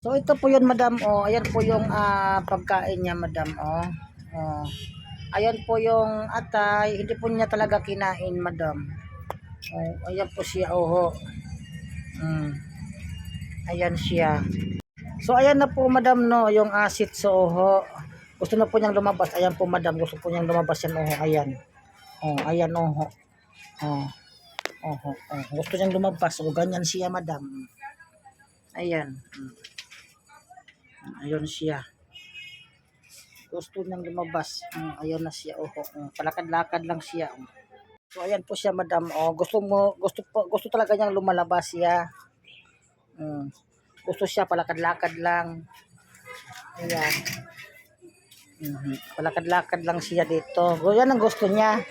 So ito po 'yun, madam. Oh, ayan po yung pagkain niya, madam. Oh. Oh. Ayan po yung atay, hindi po niya talaga kinain, madam. Oh, ayan po siya, oh. Mm. Ayan siya. So ayan na po, madam, no, yung asit so oho. Gusto na po niyang lumabas. Ayan po, madam, gusto po niyang lumabas yan, oho. Ayan. Oh, ayan, oho. Oh. Oho, oh. Gusto niyang lumabas. O ganyan siya, madam. Ayan. Ayun siya. Gusto niyang lumabas. Ayun na siya, oho. Palakad-lakad lang siya. So ayan po siya, madam. Oh, gusto talaga niyang lumalabas siya. Gusto siya palakad-lakad lang. Ayan. Palakad-lakad lang siya dito. So, yan ang gusto niya.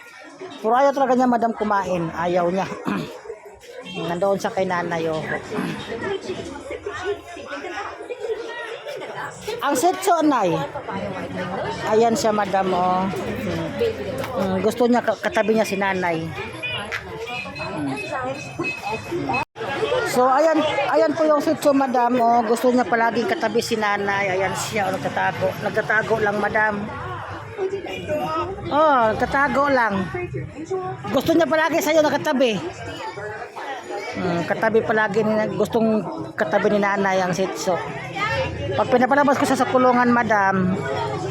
Pero ayaw talaga niya, madam, kumain. Ayaw niya. Nandoon sa kay nanay, oh. Ang setso, nay. Ayan siya, madam, oh. Gusto niya, katabi niya si nanay. So ayan po yung sitso, madam. Oh, gusto niya palaging katabi si nanay. Ayan siya, oh, nagtatago lang, madam. Oh, nagtatago lang. Gusto niya palagi sa iyo nakatabi. Katabi palagi, gustong katabi ni nanay ang sitso. Pag pinapalabas ko sa kulungan, madam,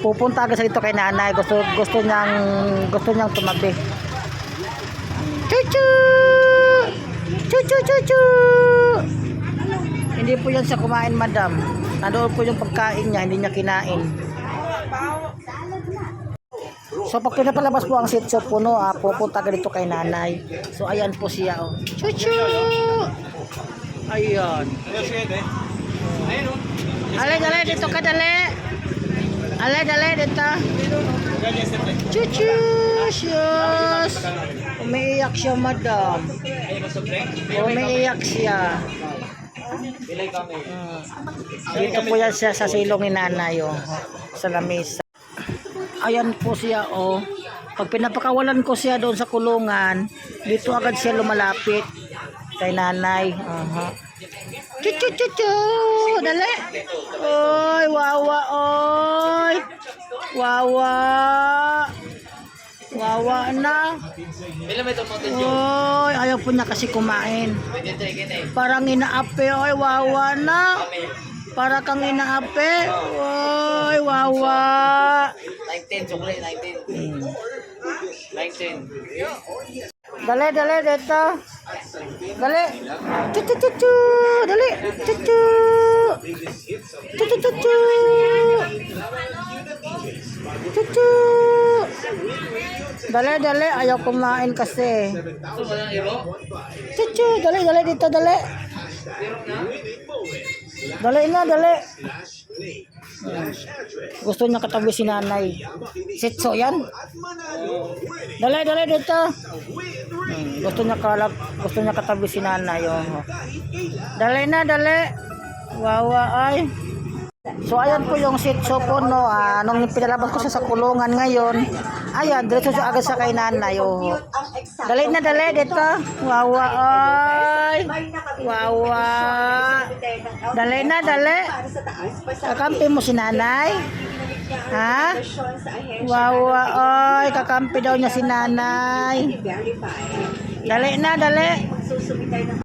pupunta agad sa dito kay nanay. Gusto niyang tumabi. Chuchu! Chuchu, chuchu. Hindi po yan sa kumain, madam. Nandoon po yung pagkain niya, hindi niya kinain. So pag pinapalabas po ang sitso puno, pupunta ka dito kay nanay. So ayan po siya, oh. Chuchu. Ayan. Dali dito ka, dali. Dali dito. Chuchu. Shush. Umiiyak siya, madam. Umiiyak siya. Dito po yan siya sa silong ni nanay, oh, sa lamesa. Ayan po siya, oh. Pag pinapakawalan ko siya doon sa kulungan, dito agad siya lumalapit kay nanay. Chuchu. Dali. Oy, wawa, oy. Wawa. Wawa na. Oy, ayaw po niya kasi kumain. Parang inaape, oy, wawa na. Para kang inaape. Oy, wawa. 19, chocolate, 19. 19. Dali, dito. Dali. Chuchu. Dali. Chuchu. Dali, ayaw kumain kasi. Chuchu, dali dito, dali. Dali na. Gusto niya katabi si nanay. Sitso yan. Dali dito. Gusto niya katabi si nanay, oh. Dali na. Wawa ay. So ayan po yung sitso po, no. Nung pinalabas ko sa kulungan ngayon, ayan, diretso siya agad sa kay nanay, oh. Dali na dito. Wawa ay. Wawa. Dali na. Kakampi mo si nanay. Ha? Wawa ay. Kakampi daw niya si nanay. Dali na.